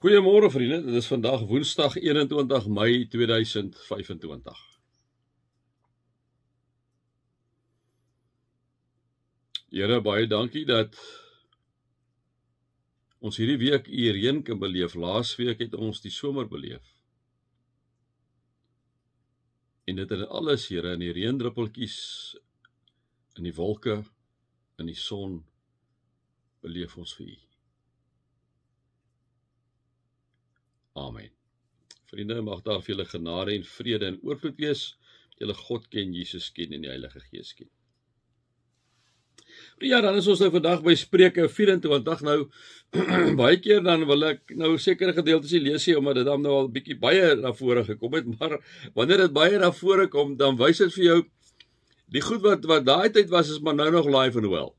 Goeiemôre vriende, dit is vandag Woensdag 21 Mei 2025. Here, baie dankie dat ons hierdie week U reën kan beleef. Laasweek het ons die somer beleef. En dit in alles, Here, in die reendruppeltjies, in die wolke, in die son, beleef ons vir U. Amen. Vriende, mag daar vir julle genade en vrede en oorvloed wees, julle God ken, Jesus ken en die Heilige Gees ken. Ja, dan is ons nou vandag by Spreuke 24, nou, baie keer dan wil ek nou sekere gedeeltes nie lees nie, omdat dit dan nou al bietjie baie na vore gekom het, maar wanneer dit baie na vore kom, dan wys dit vir jou, die goed wat daai tyd was, is maar nou nog live and well.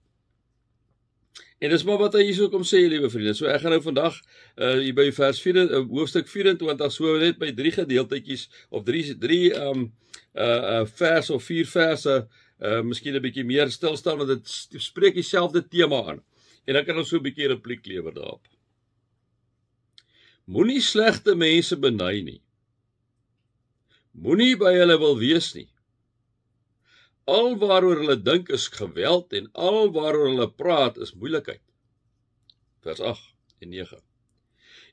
En dis maar wat hy hierso kom sê, liewe vriende. So ek gaan nou vandag hier by hoofstuk 24, so net by 3 gedeeltetjies of 3 vers of 4 verse, miskien 'n bietjie meer stil staan, want dit spreek dieselfde tema aan. En dan kan ons so 'n bietjie repliek lewer daarop. Moenie slegte mense beny nie. Moenie by hulle wil wees nie. Al waaroor hulle dink is geweld en al waaroor hulle praat is moeilikheid. Vers 8 en 9.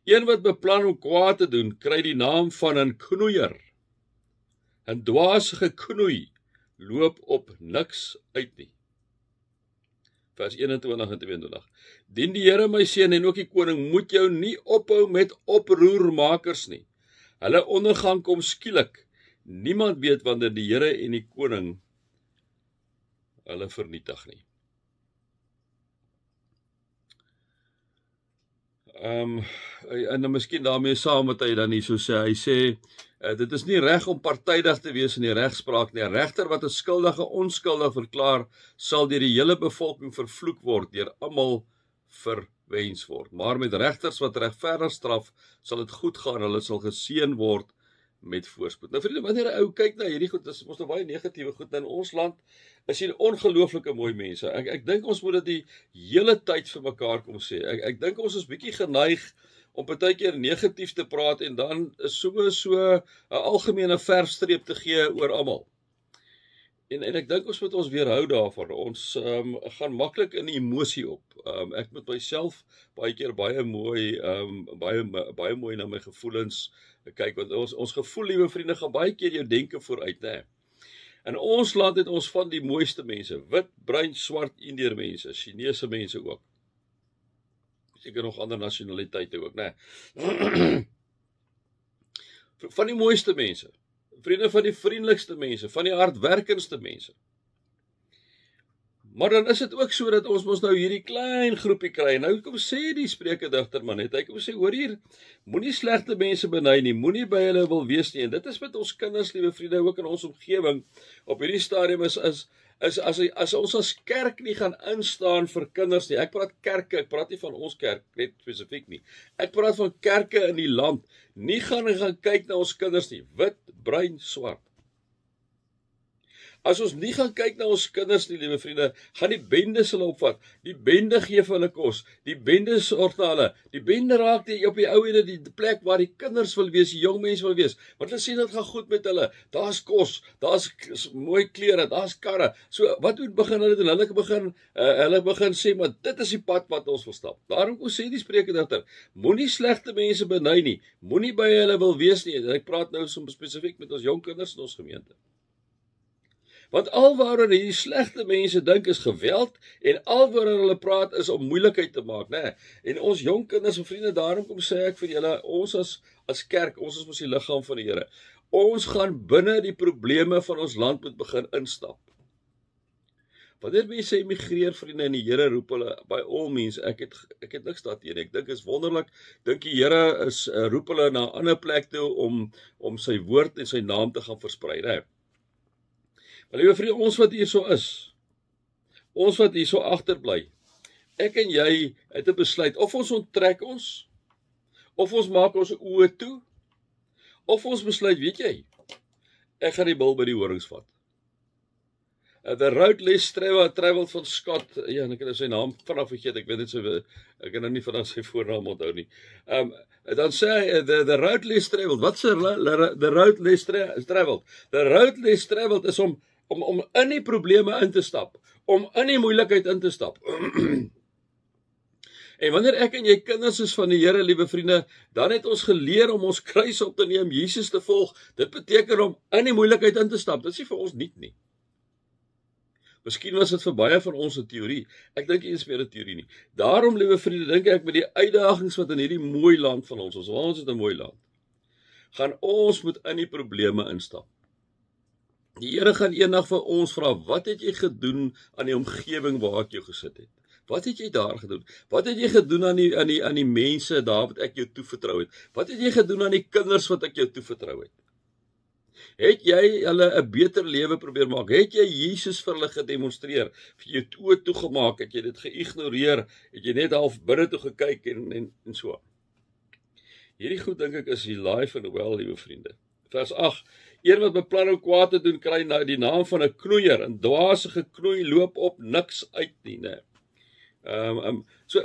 Een wat beplan om kwaad te doen, kry die naam van 'n knoeier. 'n Dwaase geknoei loop op niks uit nie. Vers 21 en 22. Dien die Here my seun en ook die koning, moet jou nie ophou met oproermakers nie. Hulle ondergang kom skielik. Niemand weet wanneer die Here en die koning hulle vernietig nie. En dan miskien daarmee saam wat hy dan hier so sê, hy sê, dit is nie reg om partydig te wees in die regspraak nie. 'n Regter wat 'n skuldige onskuldig verklaar, sal deur die hele bevolking vervloek word, deur almal verwens word. Maar met regters wat regverdig straf, sal dit goed gaan, hulle sal geseën word met voorspoed. Nou vriende, wanneer 'n ou kyk na hierdie goed, dis mos nou baie negatiewe goed in ons land, is hier ongelooflike mooi mense. Ek dink ons moet dit die hele tyd vir mekaar kom sê. Ek dink ons is bietjie geneig om partykeer negatief te praat en dan so 'n algemene verfstreep te gee oor almal. En ek dink ons moet ons weerhou daarvan. Ons gaan maklik in emosie op. Ek moet myself baie keer baie mooi na my gevoelens kyk, want ons gevoel, liewe vriende, gaan baie keer jou denke vooruit, né? In ons land het ons van die mooiste mense, wit, bruin, swart, Indiër mense, Chinese mense ook. Seker nog ander nasionaliteite ook, né? Van die mooiste mense, vriende, van die vriendelikste mense, van die hardwerkendste mense. Maar dan is dit ook so dat ons mos nou hierdie klein groepie kry. Nou kom sê die sprekedigter maar net, hy kom sê, hoor hier, moenie slegte mense beny nie, moenie by hulle wil wees nie. En dit is met ons kinders, liewe vriende, ook in ons omgewing. Op hierdie stadium as ons as kerk nie gaan instaan vir kinders nie. Ek praat kerke, ek praat nie van ons kerk net spesifiek nie. Ek praat van kerke in die land. Nie gaan kyk na ons kinders nie, wit, bruin, swart. As ons nie gaan kyk na ons kinders nie, liewe vriende, gaan die bendes hulle opvat. Die bende gee vir hulle kos. Die bende sorg na hulle. Die bende raak op die ou ene die plek waar die kinders wil wees, die jong mense wil wees. Want hulle sien dit gaan goed met hulle. Daar's kos, daar's mooi klere, daar's karre. So wat moet begin hulle doen? Hulle begin sê, maar dit is die pad wat ons wil stap. Daarom kom sê die sprekedigter, moenie slegte mense beny nie. Moenie by hulle wil wees nie. Ek praat nou spesifiek met ons jong kinders in ons gemeente. Want al waaroor hierdie slegte mense dink is geweld en al waaroor hulle praat is om moeilikheid te maak, né? En ons jong kinders en vriende, daarom kom sê ek vir julle, ons as kerk, ons is mos die liggaam van die Here. Ons gaan binne die probleme van ons land moet begin instap. Wanneer mense emigreer, vriende, en die Here roep hulle by all means, ek het niks daarteen. Ek dink is wonderlik. Dink die Here roep hulle na 'n ander plek toe om sy woord en sy naam te gaan versprei, né? Maar liewe vriende, ons wat hier so is, ons wat hier so agterbly, ek en jy het 'n besluit, of ons onttrek ons, of ons maak ons oë toe, of ons besluit, weet jy, ek gaan die bil by die horings vat. The road less traveled van Scott, ja, en ek het sy naam vanaf vergeet, ek weet net ek kan nou nie vanaf sy voornaam onthou nie. Dan sê hy, the road less traveled, wat sê the road less traveled? The road less traveled is om in die probleme in te stap, om in die moeilikheid in te stap. En wanneer ek en jy kinders is van die Here, liewe vriende, dan het ons geleer om ons kruis op te neem, Jesus te volg. Dit beteken om in die moeilikheid in te stap. Dit is nie vir ons nuut nie. Miskien was dit vir baie van ons 'n teorie. Ek dink nie eens meer 'n teorie nie. Daarom, liewe vriende, dink ek met die uitdagings wat in hierdie mooi land van ons, ons het 'n mooi land, gaan ons moet in die probleme instap. Die Here gaan eendag vir ons vra, wat het jy gedoen aan die omgewing waar ek jou gesit het? Wat het jy daar gedoen? Wat het jy gedoen aan die mense daar wat ek jou toevertrou het? Wat het jy gedoen aan die kinders wat ek jou toevertrou het? Het jy hulle 'n beter lewe probeer maak? Het jy Jesus vir hulle gedemonstreer? Vir jou oë toegemaak? Het jy dit geïgnoreer? Het jy net half binne toe gekyk en so? Hierdie goed dink ek is alive and well, liewe vriende. Vers 8. Een wat beplan om kwaad te doen, kry nou die naam van 'n knoeier. 'n Dwaase geknoei loop op niks uit nie, né? So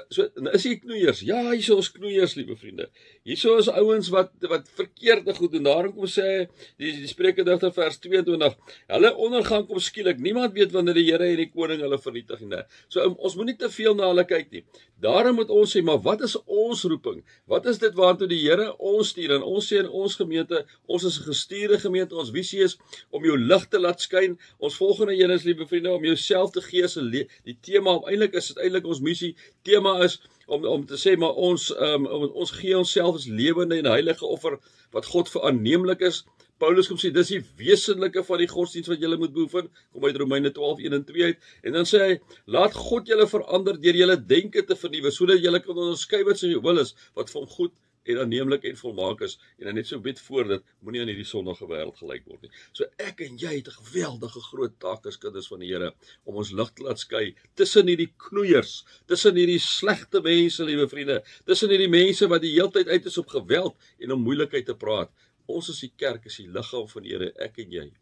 is hier knoeiers. Ja, hierso is knoeiers, liewe vriende. Hierso is ouens wat verkeerde goed doen. Daarom kom sê die Spreukedigter vers 22, hulle ondergang kom skielik. Niemand weet wanneer die Here en die koning hulle vernietig nie. So ons moet nie te veel na hulle kyk nie. Daarom moet ons sê, maar wat is ons roeping? Wat is dit waartoe die Here ons stuur? En ons sê in ons gemeente, ons is 'n gestuurde gemeente. Ons visie is om jou lig te laat skyn. Ons volgende een is, liewe vriende, om jouself te gee as 'n die tema. Eintlik is dit eintlik ons missie. Tema is om te sê, maar ons gee onsself as lewende en heilige offer wat God vir aanneemlik is. Paulus kom sê, dis die wesenlike van die godsdienst wat julle moet beoefen, kom uit Romeine 12:1 en 2 uit, en dan sê hy, laat God julle verander deur julle denke te vernuwe, sodat julle kan onderskei wat sy wil is, wat van goed en aanneemlik en volmaak is, en dan net so bid voor dit, moenie aan hierdie sondige wêreld gelyk word nie. So ek en jy het 'n geweldige groot taak as kinders van die Here, om ons lig te laat skei, tussen hierdie knoeiers, tussen hierdie slegte mense, liewe vriende, tussen hierdie mense wat die heeltyd uit is op geweld, en om moeilikheid te praat. Ons is die kerk, is die liggaam van die Here, ek en jy,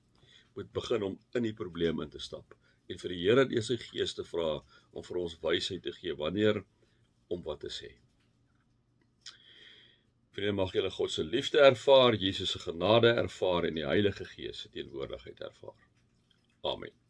moet begin om in die probleem in te stap, en vir die Here deur sy Gees te vra, om vir ons wysheid te gee, wanneer, om wat te sê. Vriende, mag julle God se liefde ervaar, Jesus se genade ervaar en die Heilige Gees se teenwoordigheid ervaar. Amen.